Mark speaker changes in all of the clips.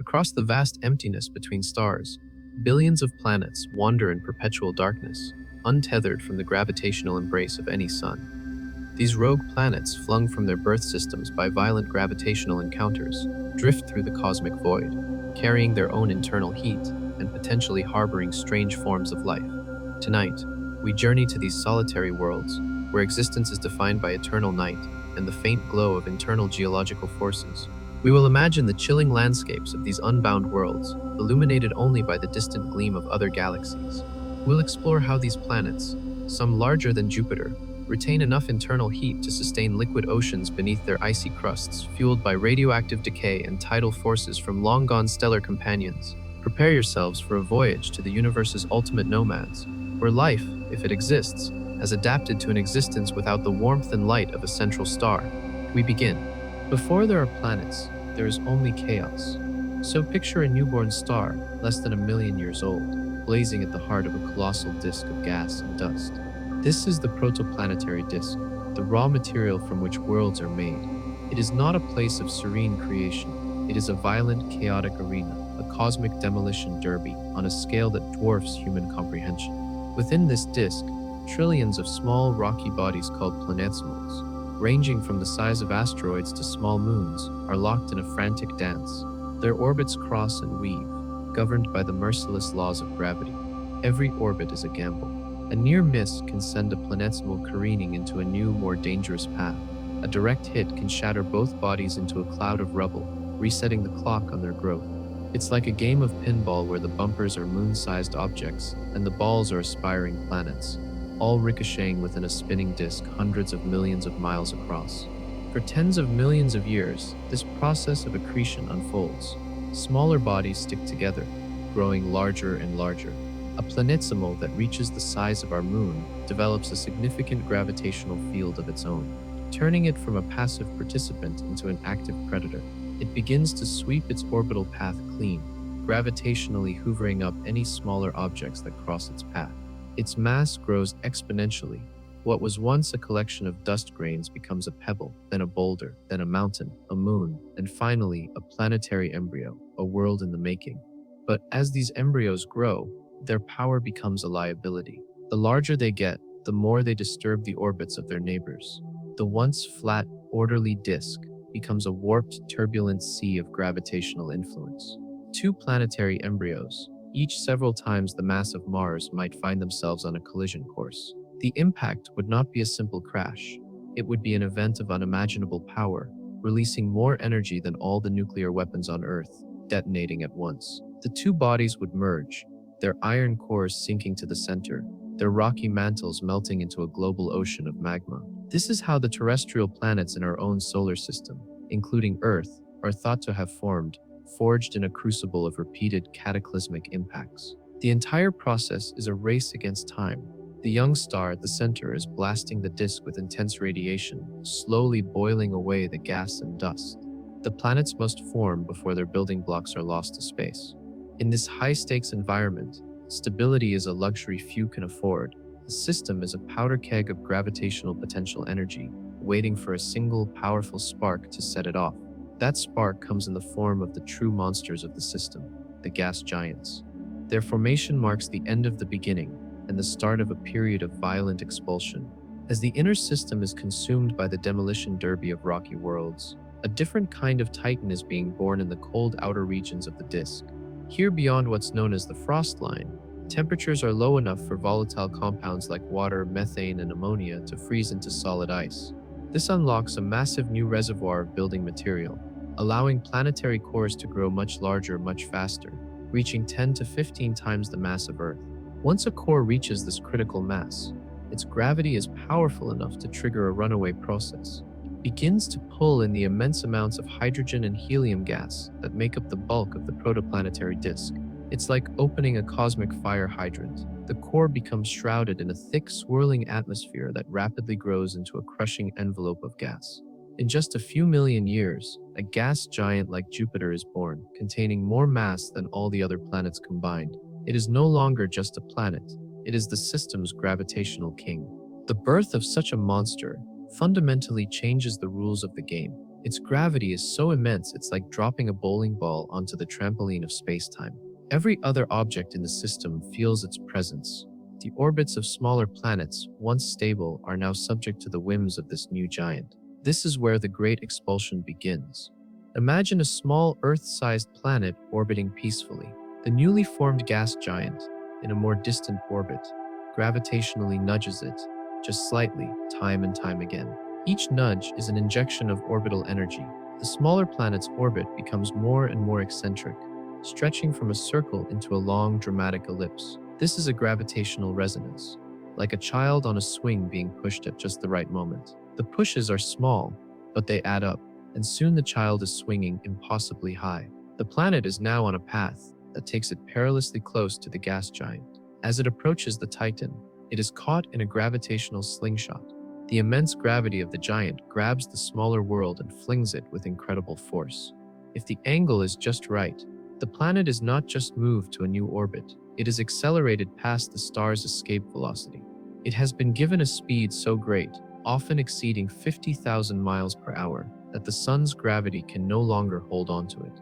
Speaker 1: Across the vast emptiness between stars, billions of planets wander in perpetual darkness, untethered from the gravitational embrace of any sun. These rogue planets, flung from their birth systems by violent gravitational encounters, drift through the cosmic void, carrying their own internal heat and potentially harboring strange forms of life. Tonight, we journey to these solitary worlds, where existence is defined by eternal night and the faint glow of internal geological forces. We will imagine the chilling landscapes of these unbound worlds, illuminated only by the distant gleam of other galaxies. We'll explore how these planets, some larger than Jupiter, retain enough internal heat to sustain liquid oceans beneath their icy crusts, fueled by radioactive decay and tidal forces from long-gone stellar companions. Prepare yourselves for a voyage to the universe's ultimate nomads, where life, if it exists, has adapted to an existence without the warmth and light of a central star. We begin. Before there are planets, there is only chaos. So picture a newborn star, less than 1,000,000 years old, blazing at the heart of a colossal disk of gas and dust. This is the protoplanetary disk, the raw material from which worlds are made. It is not a place of serene creation. It is a violent, chaotic arena, a cosmic demolition derby on a scale that dwarfs human comprehension. Within this disk, trillions of small rocky bodies called planetesimals, ranging from the size of asteroids to small moons, are locked in a frantic dance. Their orbits cross and weave, governed by the merciless laws of gravity. Every orbit is a gamble. A near miss can send a planetesimal careening into a new, more dangerous path. A direct hit can shatter both bodies into a cloud of rubble, resetting the clock on their growth. It's like a game of pinball where the bumpers are moon-sized objects and the balls are aspiring planets, all ricocheting within a spinning disk hundreds of millions of miles across. For tens of millions of years, this process of accretion unfolds. Smaller bodies stick together, growing larger and larger. A planetesimal that reaches the size of our moon develops a significant gravitational field of its own, turning it from a passive participant into an active predator. It begins to sweep its orbital path clean, gravitationally hoovering up any smaller objects that cross its path. Its mass grows exponentially. What was once a collection of dust grains becomes a pebble, then a boulder, then a mountain, a moon, and finally a planetary embryo, a world in the making. But as these embryos grow, their power becomes a liability. The larger they get, the more they disturb the orbits of their neighbors. The once flat, orderly disk becomes a warped, turbulent sea of gravitational influence. Two planetary embryos, each several times the mass of Mars, might find themselves on a collision course. The impact would not be a simple crash. It would be an event of unimaginable power, releasing more energy than all the nuclear weapons on Earth, detonating at once. The two bodies would merge, their iron cores sinking to the center, their rocky mantles melting into a global ocean of magma. This is how the terrestrial planets in our own solar system, including Earth, are thought to have formed, forged in a crucible of repeated cataclysmic impacts. The entire process is a race against time. The young star at the center is blasting the disk with intense radiation, slowly boiling away the gas and dust. The planets must form before their building blocks are lost to space. In this high-stakes environment, stability is a luxury few can afford. The system is a powder keg of gravitational potential energy, waiting for a single powerful spark to set it off. That spark comes in the form of the true monsters of the system, the gas giants. Their formation marks the end of the beginning and the start of a period of violent expulsion. As the inner system is consumed by the demolition derby of rocky worlds, a different kind of titan is being born in the cold outer regions of the disk. Here, beyond what's known as the frost line, temperatures are low enough for volatile compounds like water, methane, and ammonia to freeze into solid ice. This unlocks a massive new reservoir of building material, allowing planetary cores to grow much larger, much faster, reaching 10 to 15 times the mass of Earth. Once a core reaches this critical mass, its gravity is powerful enough to trigger a runaway process. It begins to pull in the immense amounts of hydrogen and helium gas that make up the bulk of the protoplanetary disk. It's like opening a cosmic fire hydrant. The core becomes shrouded in a thick, swirling atmosphere that rapidly grows into a crushing envelope of gas. In just a few million years, a gas giant like Jupiter is born, containing more mass than all the other planets combined. It is no longer just a planet. It is the system's gravitational king. The birth of such a monster fundamentally changes the rules of the game. Its gravity is so immense it's like dropping a bowling ball onto the trampoline of space-time. Every other object in the system feels its presence. The orbits of smaller planets, once stable, are now subject to the whims of this new giant. This is where the great expulsion begins. Imagine a small Earth-sized planet orbiting peacefully. The newly formed gas giant, in a more distant orbit, gravitationally nudges it, just slightly, time and time again. Each nudge is an injection of orbital energy. The smaller planet's orbit becomes more and more eccentric, stretching from a circle into a long, dramatic ellipse. This is a gravitational resonance, like a child on a swing being pushed at just the right moment. The pushes are small, but they add up, and soon the child is swinging impossibly high. The planet is now on a path that takes it perilously close to the gas giant. As it approaches the Titan, it is caught in a gravitational slingshot. The immense gravity of the giant grabs the smaller world and flings it with incredible force. If the angle is just right, the planet is not just moved to a new orbit, it is accelerated past the star's escape velocity. It has been given a speed so great, often exceeding 50,000 miles per hour, that the sun's gravity can no longer hold on to it.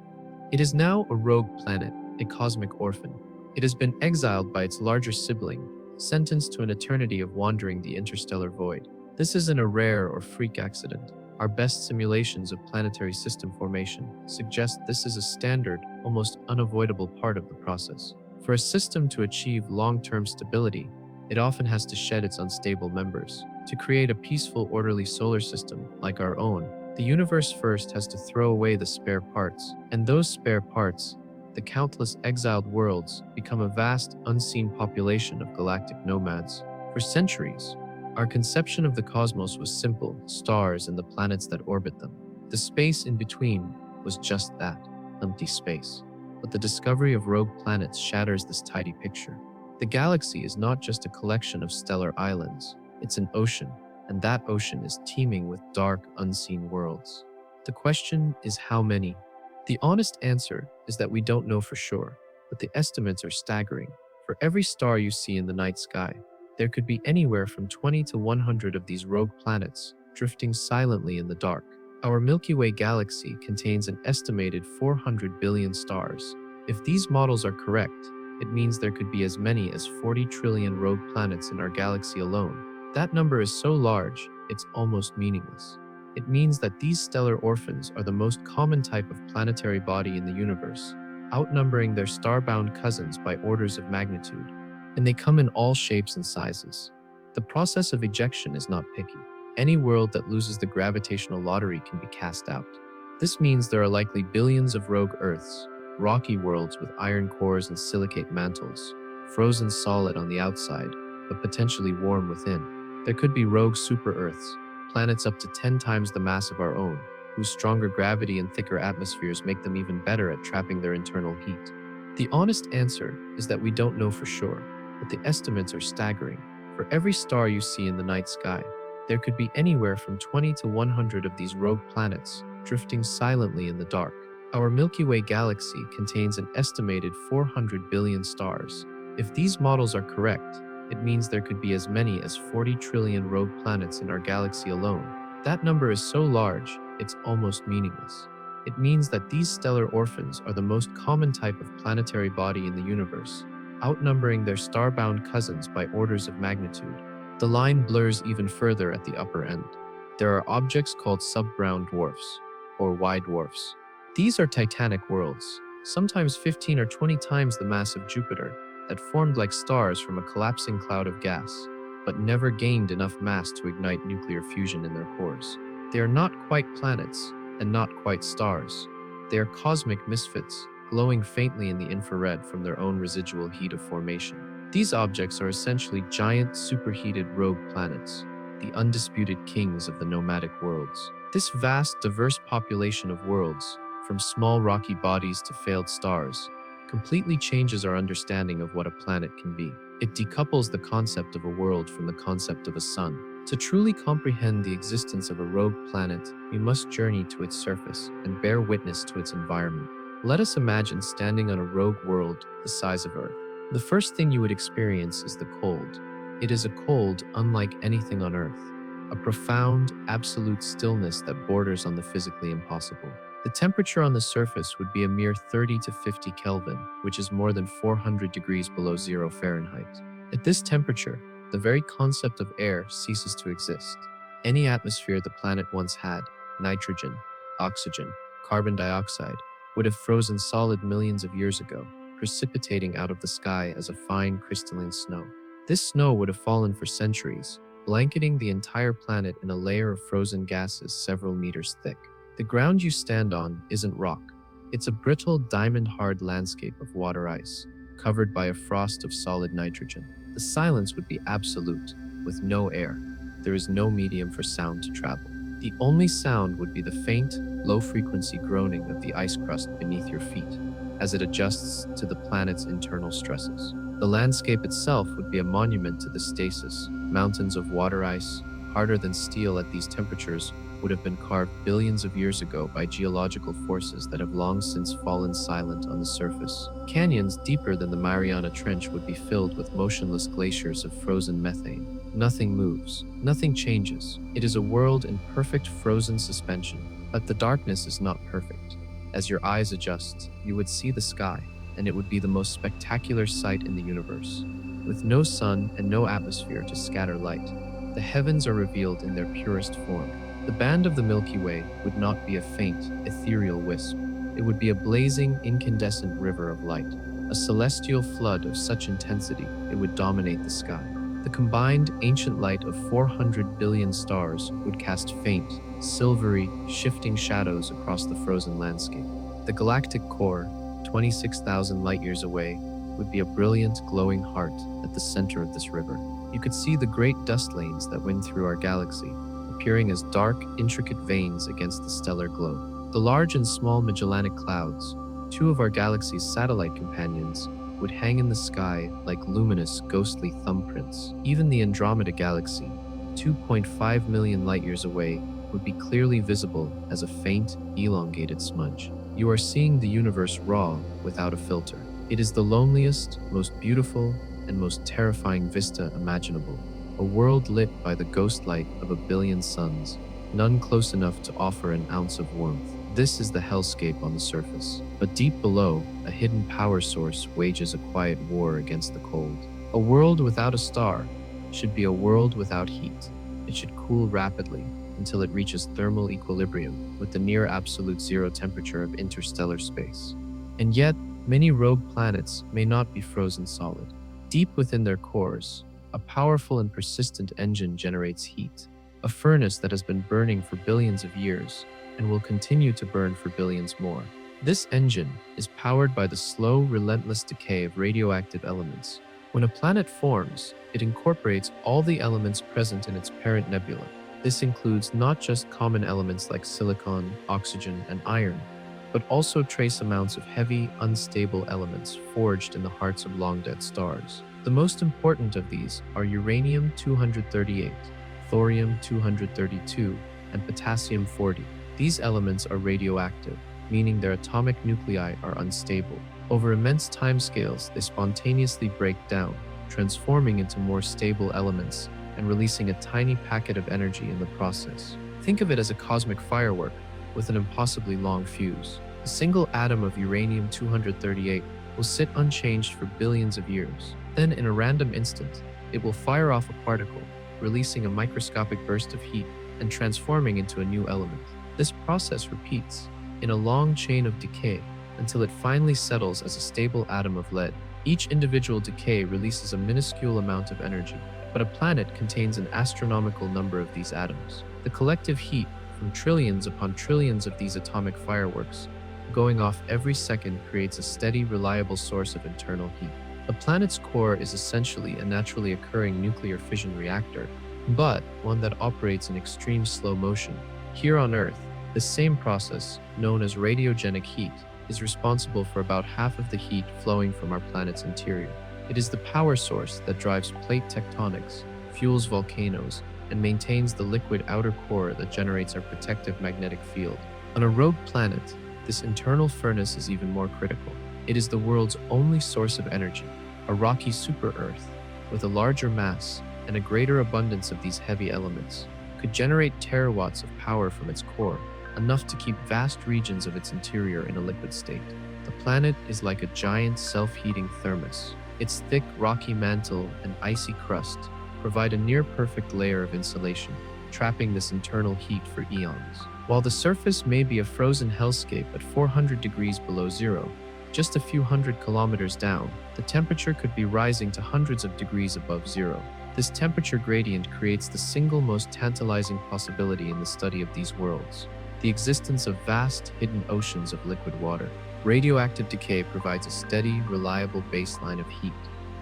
Speaker 1: It is now a rogue planet, a cosmic orphan. It has been exiled by its larger sibling, sentenced to an eternity of wandering the interstellar void. This isn't a rare or freak accident. Our best simulations of planetary system formation suggest this is a standard, almost unavoidable part of the process. For a system to achieve long-term stability, it often has to shed its unstable members. To create a peaceful, orderly solar system like our own, the universe first has to throw away the spare parts, and those spare parts, the countless exiled worlds, become a vast, unseen population of galactic nomads. For centuries, our conception of the cosmos was simple: stars and the planets that orbit them. The space in between was just that, empty space. But the discovery of rogue planets shatters this tidy picture. The galaxy is not just a collection of stellar islands, it's an ocean, and that ocean is teeming with dark, unseen worlds. The question is how many? The honest answer is that we don't know for sure, but the estimates are staggering. For every star you see in the night sky, there could be anywhere from 20 to 100 of these rogue planets, drifting silently in the dark. Our Milky Way galaxy contains an estimated 400 billion stars. If these models are correct, it means there could be as many as 40 trillion rogue planets in our galaxy alone. That number is so large, it's almost meaningless. It means that these stellar orphans are the most common type of planetary body in the universe, outnumbering their star-bound cousins by orders of magnitude. And they come in all shapes and sizes. The process of ejection is not picky. Any world that loses the gravitational lottery can be cast out. This means there are likely billions of rogue Earths, rocky worlds with iron cores and silicate mantles, frozen solid on the outside, but potentially warm within. There could be rogue super-Earths, planets up to 10 times the mass of our own, whose stronger gravity and thicker atmospheres make them even better at trapping their internal heat. The honest answer is that we don't know for sure, but the estimates are staggering. For every star you see in the night sky, there could be anywhere from 20 to 100 of these rogue planets, drifting silently in the dark. Our Milky Way galaxy contains an estimated 400 billion stars. If these models are correct, it means there could be as many as 40 trillion rogue planets in our galaxy alone. That number is so large, it's almost meaningless. It means that these stellar orphans are the most common type of planetary body in the universe, outnumbering their star-bound cousins by orders of magnitude. The line blurs even further at the upper end. There are objects called sub-brown dwarfs, or Y dwarfs. These are titanic worlds, sometimes 15 or 20 times the mass of Jupiter, that formed like stars from a collapsing cloud of gas, but never gained enough mass to ignite nuclear fusion in their cores. They are not quite planets, and not quite stars. They are cosmic misfits, glowing faintly in the infrared from their own residual heat of formation. These objects are essentially giant, superheated rogue planets, the undisputed kings of the nomadic worlds. This vast, diverse population of worlds, from small rocky bodies to failed stars, completely changes our understanding of what a planet can be. It decouples the concept of a world from the concept of a sun. To truly comprehend the existence of a rogue planet, we must journey to its surface and bear witness to its environment. Let us imagine standing on a rogue world the size of Earth. The first thing you would experience is the cold. It is a cold unlike anything on Earth. a profound, absolute stillness that borders on the physically impossible. The temperature on the surface would be a mere 30 to 50 Kelvin, which is more than 400 degrees below zero Fahrenheit. At this temperature, the very concept of air ceases to exist. Any atmosphere the planet once had, nitrogen, oxygen, carbon dioxide, would have frozen solid millions of years ago, precipitating out of the sky as a fine crystalline snow. This snow would have fallen for centuries, blanketing the entire planet in a layer of frozen gases several meters thick. The ground you stand on isn't rock. It's a brittle, diamond-hard landscape of water ice, covered by a frost of solid nitrogen. The silence would be absolute, with no air. There is no medium for sound to travel. The only sound would be the faint, low-frequency groaning of the ice crust beneath your feet, as it adjusts to the planet's internal stresses. The landscape itself would be a monument to the stasis. Mountains of water ice, harder than steel at these temperatures, would have been carved billions of years ago by geological forces that have long since fallen silent on the surface. Canyons deeper than the Mariana Trench would be filled with motionless glaciers of frozen methane. Nothing moves, nothing changes. It is a world in perfect frozen suspension, but the darkness is not perfect. As your eyes adjust, you would see the sky, and it would be the most spectacular sight in the universe. With no sun and no atmosphere to scatter light, the heavens are revealed in their purest form. The band of the Milky Way would not be a faint, ethereal wisp. It would be a blazing, incandescent river of light, a celestial flood of such intensity it would dominate the sky. The combined ancient light of 400 billion stars would cast faint, silvery, shifting shadows across the frozen landscape. The galactic core, 26,000 light-years away, would be a brilliant, glowing heart at the center of this river. You could see the great dust lanes that wind through our galaxy, appearing as dark, intricate veins against the stellar glow. The large and small Magellanic Clouds, two of our galaxy's satellite companions, would hang in the sky like luminous, ghostly thumbprints. Even the Andromeda Galaxy, 2.5 million light-years away, would be clearly visible as a faint, elongated smudge. You are seeing the universe raw, without a filter. It is the loneliest, most beautiful, and most terrifying vista imaginable. A world lit by the ghost light of a billion suns, none close enough to offer an ounce of warmth. This is the hellscape on the surface. But deep below, a hidden power source wages a quiet war against the cold. A world without a star should be a world without heat. It should cool rapidly until it reaches thermal equilibrium with the near absolute zero temperature of interstellar space. And yet, many rogue planets may not be frozen solid. Deep within their cores, a powerful and persistent engine generates heat, a furnace that has been burning for billions of years and will continue to burn for billions more. This engine is powered by the slow, relentless decay of radioactive elements. When a planet forms, it incorporates all the elements present in its parent nebula. This includes not just common elements like silicon, oxygen, and iron, but also trace amounts of heavy, unstable elements forged in the hearts of long-dead stars. The most important of these are uranium-238, thorium-232, and potassium-40. These elements are radioactive, meaning their atomic nuclei are unstable. Over immense timescales, they spontaneously break down, transforming into more stable elements and releasing a tiny packet of energy in the process. Think of it as a cosmic firework with an impossibly long fuse. A single atom of uranium-238 will sit unchanged for billions of years. Then, in a random instant, it will fire off a particle, releasing a microscopic burst of heat and transforming into a new element. This process repeats in a long chain of decay until it finally settles as a stable atom of lead. Each individual decay releases a minuscule amount of energy, but a planet contains an astronomical number of these atoms. The collective heat from trillions upon trillions of these atomic fireworks going off every second creates a steady, reliable source of internal heat. A planet's core is essentially a naturally occurring nuclear fission reactor, but one that operates in extreme slow motion. Here on Earth, this same process, known as radiogenic heat, is responsible for about half of the heat flowing from our planet's interior. It is the power source that drives plate tectonics, fuels volcanoes, and maintains the liquid outer core that generates our protective magnetic field. On a rogue planet, this internal furnace is even more critical. It is the world's only source of energy, a rocky super-Earth with a larger mass and a greater abundance of these heavy elements. could generate terawatts of power from its core, enough to keep vast regions of its interior in a liquid state. The planet is like a giant self-heating thermos. Its thick, rocky mantle and icy crust provide a near-perfect layer of insulation, trapping this internal heat for eons. While the surface may be a frozen hellscape at 400 degrees below zero, just a few hundred kilometers down, the temperature could be rising to hundreds of degrees above zero. This temperature gradient creates the single most tantalizing possibility in the study of these worlds: the existence of vast, hidden oceans of liquid water. Radioactive decay provides a steady, reliable baseline of heat.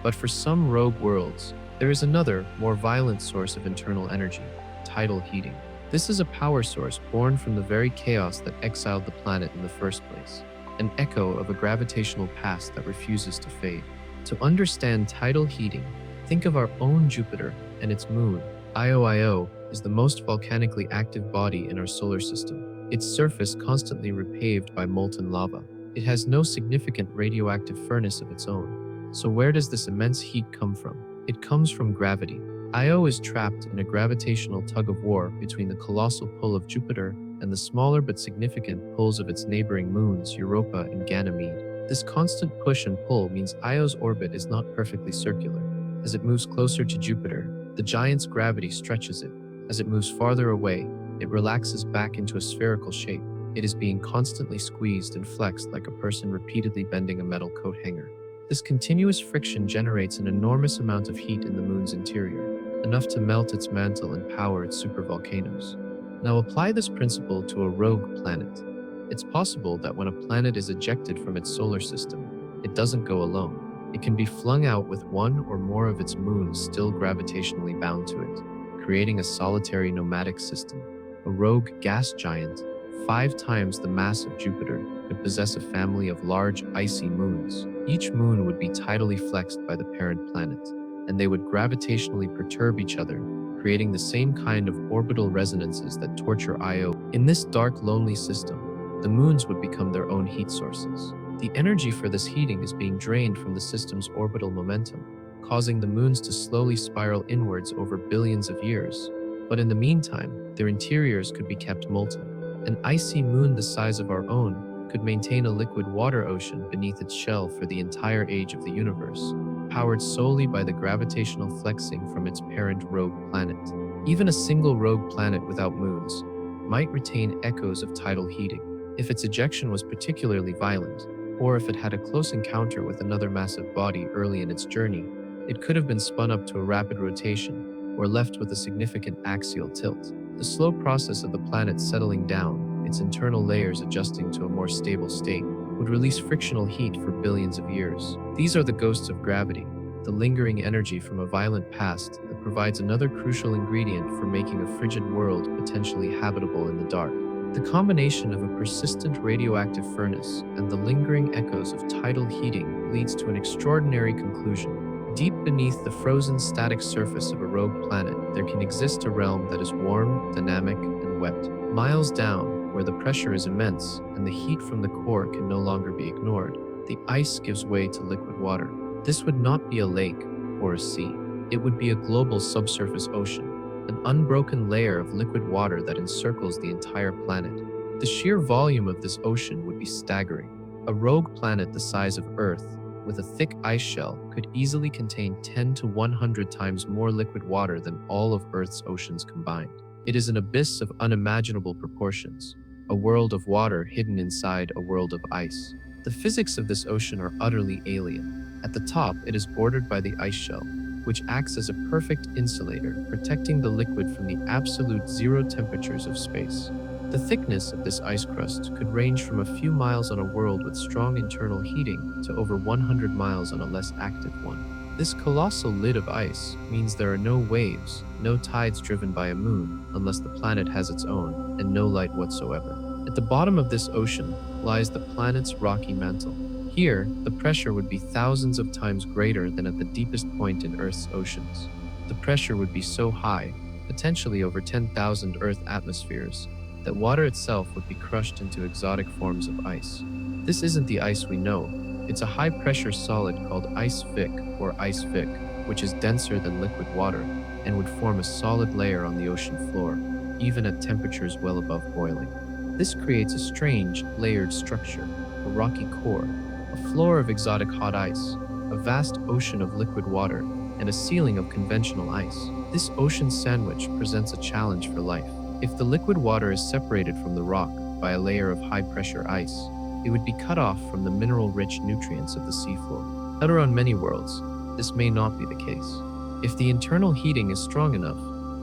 Speaker 1: But for some rogue worlds, there is another, more violent source of internal energy: tidal heating. This is a power source born from the very chaos that exiled the planet in the first place, an echo of a gravitational past that refuses to fade. To understand tidal heating, think of our own Jupiter and its moon. Io is the most volcanically active body in our solar system, its surface constantly repaved by molten lava. It has no significant radioactive furnace of its own. So where does this immense heat come from? It comes from gravity. Io is trapped in a gravitational tug-of-war between the colossal pull of Jupiter and the smaller but significant pulls of its neighboring moons Europa and Ganymede. This constant push and pull means Io's orbit is not perfectly circular. As it moves closer to Jupiter, the giant's gravity stretches it. As it moves farther away, it relaxes back into a spherical shape. It is being constantly squeezed and flexed like a person repeatedly bending a metal coat hanger. This continuous friction generates an enormous amount of heat in the moon's interior, enough to melt its mantle and power its supervolcanoes. Now apply this principle to a rogue planet. It's possible that when a planet is ejected from its solar system, it doesn't go alone. It can be flung out with one or more of its moons still gravitationally bound to it, creating a solitary nomadic system. A rogue gas giant, 5 times the mass of Jupiter, could possess a family of large, icy moons. Each moon would be tidally flexed by the parent planet, and they would gravitationally perturb each other, creating the same kind of orbital resonances that torture Io. In this dark, lonely system, the moons would become their own heat sources. The energy for this heating is being drained from the system's orbital momentum, causing the moons to slowly spiral inwards over billions of years. But in the meantime, their interiors could be kept molten. An icy moon the size of our own could maintain a liquid water ocean beneath its shell for the entire age of the universe, powered solely by the gravitational flexing from its parent rogue planet. Even a single rogue planet without moons might retain echoes of tidal heating. If its ejection was particularly violent, or if it had a close encounter with another massive body early in its journey, it could have been spun up to a rapid rotation or left with a significant axial tilt. The slow process of the planet settling down, its internal layers adjusting to a more stable state, would release frictional heat for billions of years. These are the ghosts of gravity, the lingering energy from a violent past that provides another crucial ingredient for making a frigid world potentially habitable in the dark. The combination of a persistent radioactive furnace and the lingering echoes of tidal heating leads to an extraordinary conclusion. Deep beneath the frozen static surface of a rogue planet, there can exist a realm that is warm, dynamic, and wet. Miles down, where the pressure is immense and the heat from the core can no longer be ignored, the ice gives way to liquid water. This would not be a lake or a sea. It would be a global subsurface ocean, an unbroken layer of liquid water that encircles the entire planet. The sheer volume of this ocean would be staggering. A rogue planet the size of Earth, with a thick ice shell, could easily contain 10 to 100 times more liquid water than all of Earth's oceans combined. It is an abyss of unimaginable proportions, a world of water hidden inside a world of ice. The physics of this ocean are utterly alien. At the top, it is bordered by the ice shell, which acts as a perfect insulator, protecting the liquid from the absolute zero temperatures of space. The thickness of this ice crust could range from a few miles on a world with strong internal heating to over 100 miles on a less active one. This colossal lid of ice means there are no waves, no tides driven by a moon, unless the planet has its own, and no light whatsoever. At the bottom of this ocean lies the planet's rocky mantle. Here, the pressure would be thousands of times greater than at the deepest point in Earth's oceans. The pressure would be so high, potentially over 10,000 Earth atmospheres, that water itself would be crushed into exotic forms of ice. This isn't the ice we know. It's a high-pressure solid called ice-thick or ice-thick, which is denser than liquid water and would form a solid layer on the ocean floor, even at temperatures well above boiling. This creates a strange, layered structure, a rocky core, a floor of exotic hot ice, a vast ocean of liquid water, and a ceiling of conventional ice. This ocean sandwich presents a challenge for life. If the liquid water is separated from the rock by a layer of high-pressure ice, it would be cut off from the mineral-rich nutrients of the seafloor. However, on many worlds, this may not be the case. If the internal heating is strong enough,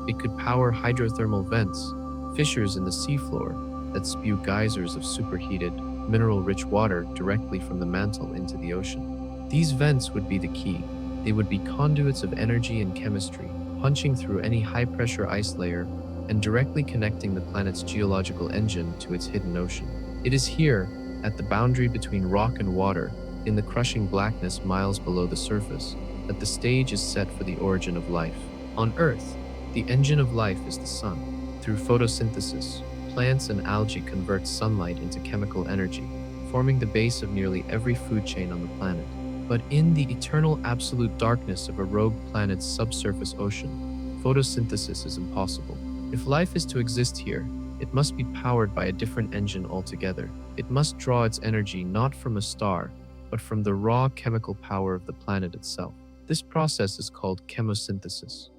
Speaker 1: it could power hydrothermal vents, fissures in the seafloor that spew geysers of superheated, mineral-rich water directly from the mantle into the ocean. These vents would be the key. They would be conduits of energy and chemistry, punching through any high-pressure ice layer and directly connecting the planet's geological engine to its hidden ocean. It is here, at the boundary between rock and water, in the crushing blackness miles below the surface, that the stage is set for the origin of life. On Earth, the engine of life is the sun. Through photosynthesis, plants and algae convert sunlight into chemical energy, forming the base of nearly every food chain on the planet. But in the eternal absolute darkness of a rogue planet's subsurface ocean, photosynthesis is impossible. If life is to exist here, it must be powered by a different engine altogether. It must draw its energy not from a star, but from the raw chemical power of the planet itself. This process is called chemosynthesis.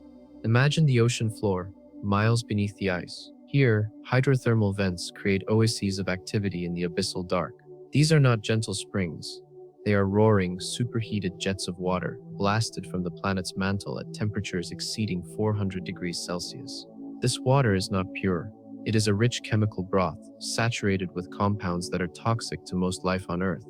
Speaker 1: Imagine the ocean floor, miles beneath the ice. Here, hydrothermal vents create oases of activity in the abyssal dark. These are not gentle springs. They are roaring, superheated jets of water, blasted from the planet's mantle at temperatures exceeding 400 degrees Celsius. This water is not pure. It is a rich chemical broth, saturated with compounds that are toxic to most life on Earth,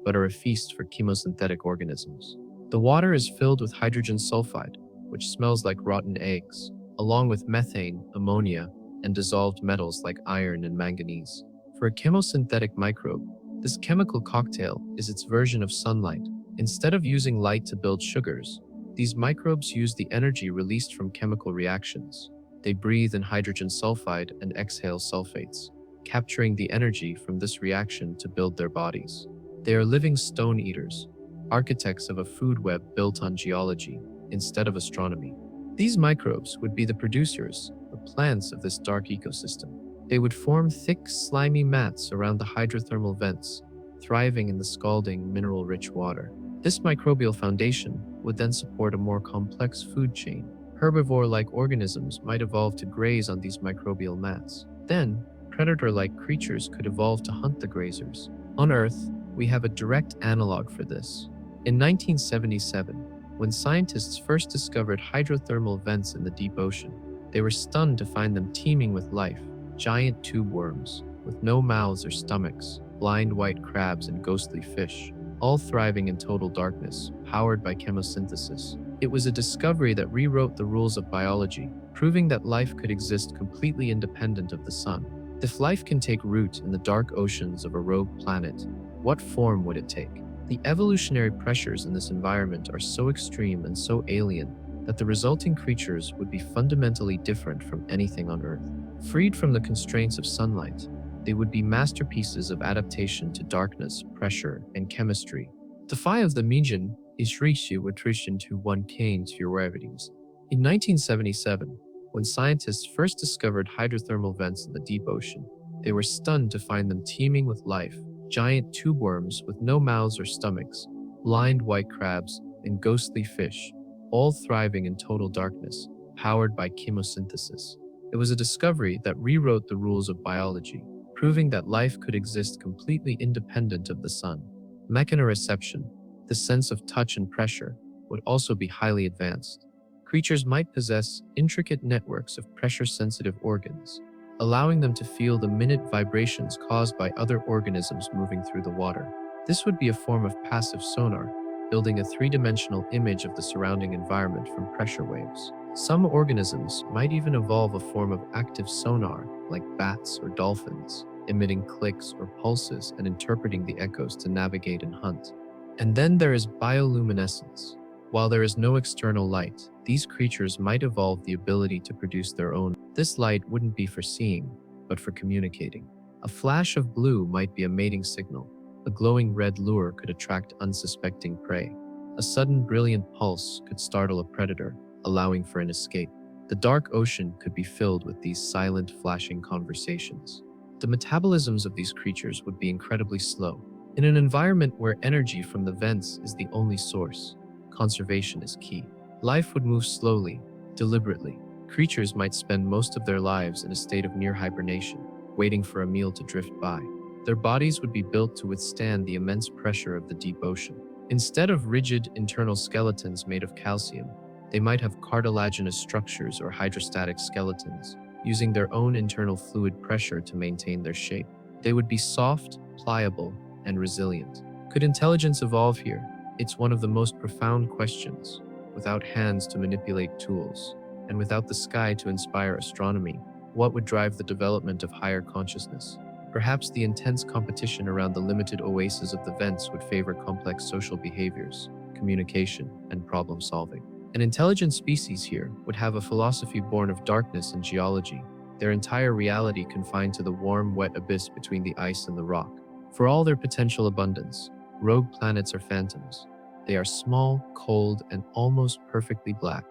Speaker 1: but are a feast for chemosynthetic organisms. The water is filled with hydrogen sulfide, which smells like rotten eggs, along with methane, ammonia, and dissolved metals like iron and manganese. For a chemosynthetic microbe, this chemical cocktail is its version of sunlight. Instead of using light to build sugars, these microbes use the energy released from chemical reactions. They breathe in hydrogen sulfide and exhale sulfates, capturing the energy from this reaction to build their bodies. They are living stone eaters, architects of a food web built on geology instead of astronomy. These microbes would be the producers, the plants of this dark ecosystem. They would form thick, slimy mats around the hydrothermal vents, thriving in the scalding, mineral-rich water. This microbial foundation would then support a more complex food chain. Herbivore-like organisms might evolve to graze on these microbial mats. Then, predator-like creatures could evolve to hunt the grazers. On Earth, we have a direct analog for this. In 1977, when scientists first discovered hydrothermal vents in the deep ocean, they were stunned to find them teeming with life. Giant tube worms, with no mouths or stomachs, blind white crabs and ghostly fish, all thriving in total darkness, powered by chemosynthesis. It was a discovery that rewrote the rules of biology, proving that life could exist completely independent of the sun. If life can take root in the dark oceans of a rogue planet, what form would it take? The evolutionary pressures in this environment are so extreme and so alien that the resulting creatures would be fundamentally different from anything on Earth. Freed from the constraints of sunlight, they would be masterpieces of adaptation to darkness, pressure, and chemistry. The Phi of the Mijin is Rishu attrition to one cane to your gravities. In 1977, when scientists first discovered hydrothermal vents in the deep ocean, they were stunned to find them teeming with life. Giant tube worms with no mouths or stomachs, blind white crabs, and ghostly fish, all thriving in total darkness, powered by chemosynthesis. It was a discovery that rewrote the rules of biology, proving that life could exist completely independent of the sun. Mechanoreception, the sense of touch and pressure, would also be highly advanced. Creatures might possess intricate networks of pressure-sensitive organs, allowing them to feel the minute vibrations caused by other organisms moving through the water. This would be a form of passive sonar, building a three-dimensional image of the surrounding environment from pressure waves. Some organisms might even evolve a form of active sonar, like bats or dolphins, emitting clicks or pulses and interpreting the echoes to navigate and hunt. And then there is bioluminescence. While there is no external light, these creatures might evolve the ability to produce their own. This light wouldn't be for seeing, but for communicating. A flash of blue might be a mating signal. A glowing red lure could attract unsuspecting prey. A sudden brilliant pulse could startle a predator, allowing for an escape. The dark ocean could be filled with these silent, flashing conversations. The metabolisms of these creatures would be incredibly slow. In an environment where energy from the vents is the only source, conservation is key. Life would move slowly, deliberately. Creatures might spend most of their lives in a state of near hibernation, waiting for a meal to drift by. Their bodies would be built to withstand the immense pressure of the deep ocean. Instead of rigid internal skeletons made of calcium, they might have cartilaginous structures or hydrostatic skeletons, using their own internal fluid pressure to maintain their shape. They would be soft, pliable, and resilient. Could intelligence evolve here? It's one of the most profound questions. Without hands to manipulate tools, and without the sky to inspire astronomy, what would drive the development of higher consciousness? Perhaps the intense competition around the limited oases of the vents would favor complex social behaviors, communication, and problem solving. An intelligent species here would have a philosophy born of darkness and geology, their entire reality confined to the warm, wet abyss between the ice and the rock. For all their potential abundance, rogue planets are phantoms. They are small, cold, and almost perfectly black.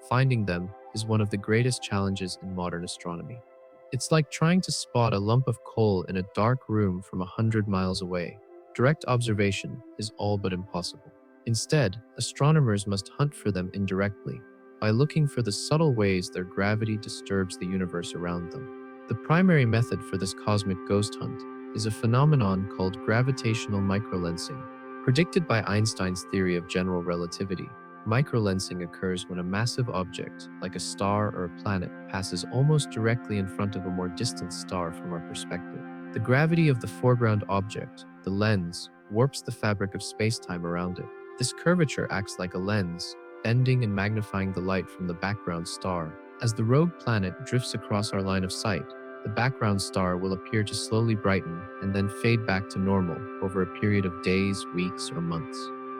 Speaker 1: Finding them is one of the greatest challenges in modern astronomy. It's like trying to spot a lump of coal in a dark room from 100 miles away. Direct observation is all but impossible. Instead, astronomers must hunt for them indirectly, by looking for the subtle ways their gravity disturbs the universe around them. The primary method for this cosmic ghost hunt is a phenomenon called gravitational microlensing. Predicted by Einstein's theory of general relativity, microlensing occurs when a massive object, like a star or a planet, passes almost directly in front of a more distant star from our perspective. The gravity of the foreground object, the lens, warps the fabric of space-time around it. This curvature acts like a lens, bending and magnifying the light from the background star. As the rogue planet drifts across our line of sight, the background star will appear to slowly brighten and then fade back to normal over a period of days, weeks, or months.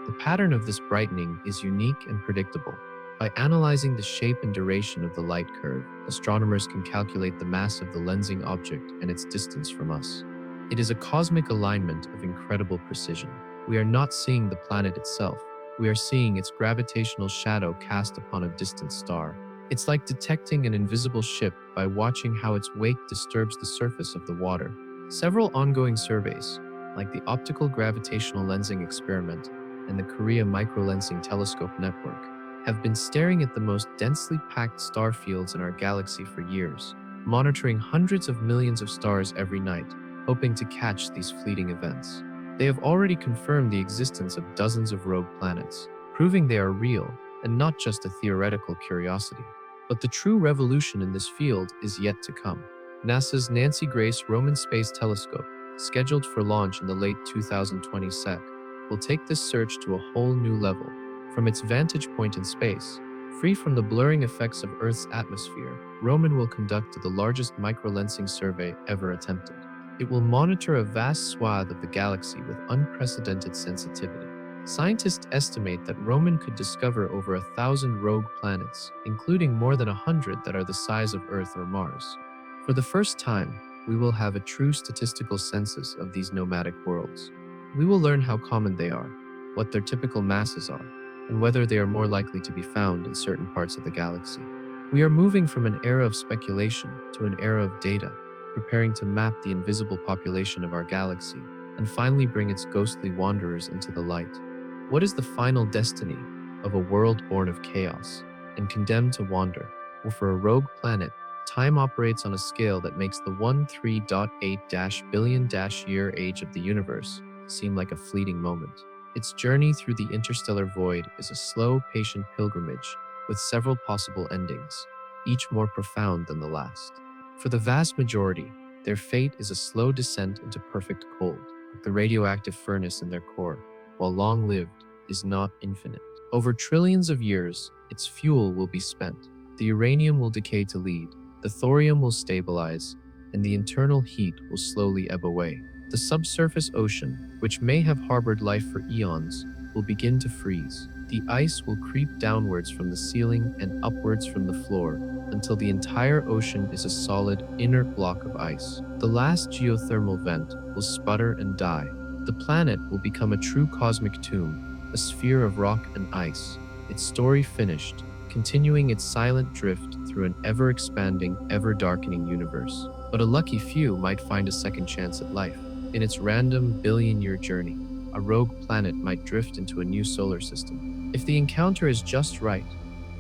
Speaker 1: The pattern of this brightening is unique and predictable. By analyzing the shape and duration of the light curve, astronomers can calculate the mass of the lensing object and its distance from us. It is a cosmic alignment of incredible precision. We are not seeing the planet itself. We are seeing its gravitational shadow cast upon a distant star. It's like detecting an invisible ship by watching how its wake disturbs the surface of the water. Several ongoing surveys, like the Optical Gravitational Lensing Experiment and the Korea Microlensing Telescope Network, have been staring at the most densely packed star fields in our galaxy for years, monitoring hundreds of millions of stars every night, hoping to catch these fleeting events. They have already confirmed the existence of dozens of rogue planets, proving they are real and not just a theoretical curiosity. But the true revolution in this field is yet to come. NASA's Nancy Grace Roman Space Telescope, scheduled for launch in the late 2020 SEC, will take this search to a whole new level. From its vantage point in space, free from the blurring effects of Earth's atmosphere, Roman will conduct the largest microlensing survey ever attempted. It will monitor a vast swath of the galaxy with unprecedented sensitivity. Scientists estimate that Roman could discover over 1,000 rogue planets, including more than 100 that are the size of Earth or Mars. For the first time, we will have a true statistical census of these nomadic worlds. We will learn how common they are, what their typical masses are, and whether they are more likely to be found in certain parts of the galaxy. We are moving from an era of speculation to an era of data, preparing to map the invisible population of our galaxy and finally bring its ghostly wanderers into the light. What is the final destiny of a world born of chaos and condemned to wander? Well, for a rogue planet, time operates on a scale that makes the 13.8 billion year age of the universe seem like a fleeting moment. Its journey through the interstellar void is a slow, patient pilgrimage with several possible endings, each more profound than the last. For the vast majority, their fate is a slow descent into perfect cold, like the radioactive furnace in their core, while long-lived is not infinite. Over trillions of years, its fuel will be spent. The uranium will decay to lead, the thorium will stabilize, and the internal heat will slowly ebb away. The subsurface ocean, which may have harbored life for eons, will begin to freeze. The ice will creep downwards from the ceiling and upwards from the floor, until the entire ocean is a solid, inert block of ice. The last geothermal vent will sputter and die. The planet will become a true cosmic tomb, a a sphere of rock and ice, its story finished, continuing its silent drift through an ever-expanding, ever-darkening universe. But a lucky few might find a second chance at life. In its random billion-year journey, a rogue planet might drift into a new solar system. If the encounter is just right,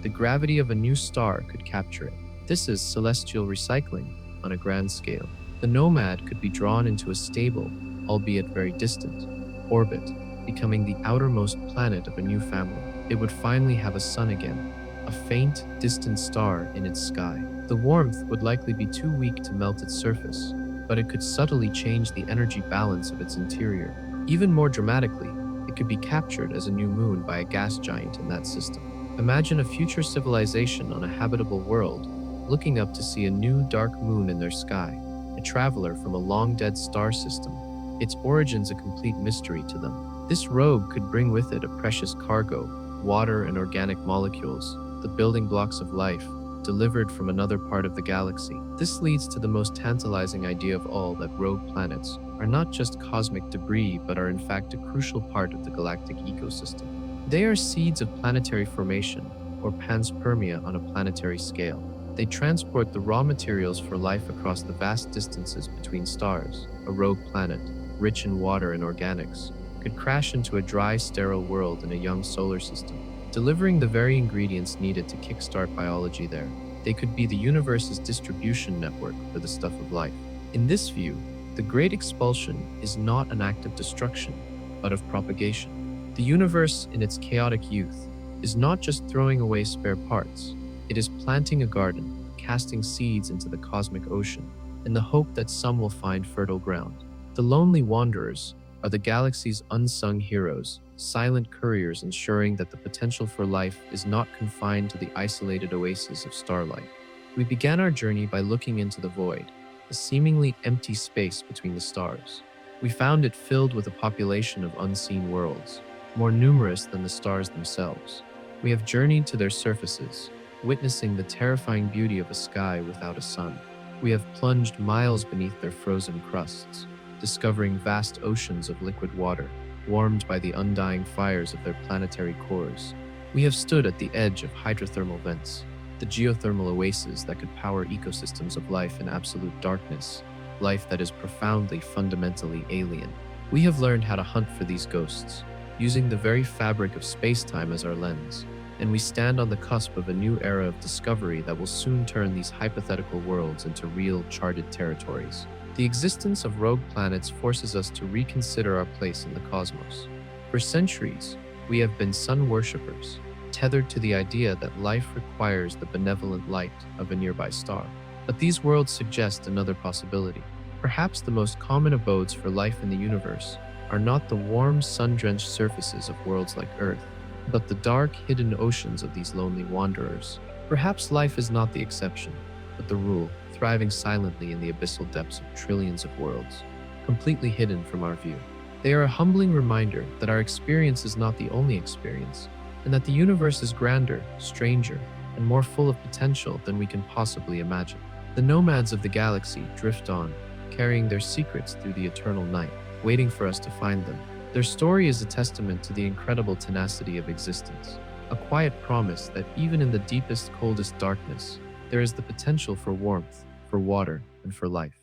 Speaker 1: the gravity of a new star could capture it. This is celestial recycling on a grand scale. The nomad could be drawn into a stable, albeit very distant, orbit, becoming the outermost planet of a new family. It would finally have a sun again, a faint, distant star in its sky. The warmth would likely be too weak to melt its surface, but it could subtly change the energy balance of its interior. Even more dramatically, it could be captured as a new moon by a gas giant in that system. Imagine a future civilization on a habitable world, looking up to see a new dark moon in their sky, a traveler from a long-dead star system, its origins a complete mystery to them. This rogue could bring with it a precious cargo, water and organic molecules, the building blocks of life, delivered from another part of the galaxy. This leads to the most tantalizing idea of all, that rogue planets are not just cosmic debris but are in fact a crucial part of the galactic ecosystem. They are seeds of planetary formation, or panspermia on a planetary scale. They transport the raw materials for life across the vast distances between stars. A rogue planet, rich in water and organics, could crash into a dry, sterile world in a young solar system, delivering the very ingredients needed to kickstart biology there. They could be the universe's distribution network for the stuff of life. In this view, the Great Expulsion is not an act of destruction, but of propagation. The universe, in its chaotic youth, is not just throwing away spare parts. It is planting a garden, casting seeds into the cosmic ocean, in the hope that some will find fertile ground. The lonely wanderers are the galaxy's unsung heroes, silent couriers ensuring that the potential for life is not confined to the isolated oases of starlight. We began our journey by looking into the void, a seemingly empty space between the stars. We found it filled with a population of unseen worlds, more numerous than the stars themselves. We have journeyed to their surfaces, witnessing the terrifying beauty of a sky without a sun. We have plunged miles beneath their frozen crusts, discovering vast oceans of liquid water, warmed by the undying fires of their planetary cores. We have stood at the edge of hydrothermal vents, the geothermal oases that could power ecosystems of life in absolute darkness, life that is profoundly, fundamentally alien. We have learned how to hunt for these ghosts, using the very fabric of space-time as our lens, and we stand on the cusp of a new era of discovery that will soon turn these hypothetical worlds into real, charted territories. The existence of rogue planets forces us to reconsider our place in the cosmos. For centuries, we have been sun worshippers, tethered to the idea that life requires the benevolent light of a nearby star. But these worlds suggest another possibility. Perhaps the most common abodes for life in the universe are not the warm, sun-drenched surfaces of worlds like Earth, but the dark, hidden oceans of these lonely wanderers. Perhaps life is not the exception, but the rule, thriving silently in the abyssal depths of trillions of worlds, completely hidden from our view. They are a humbling reminder that our experience is not the only experience, and that the universe is grander, stranger, and more full of potential than we can possibly imagine. The nomads of the galaxy drift on, carrying their secrets through the eternal night, waiting for us to find them. Their story is a testament to the incredible tenacity of existence, a quiet promise that even in the deepest, coldest darkness, there is the potential for warmth, for water, and for life.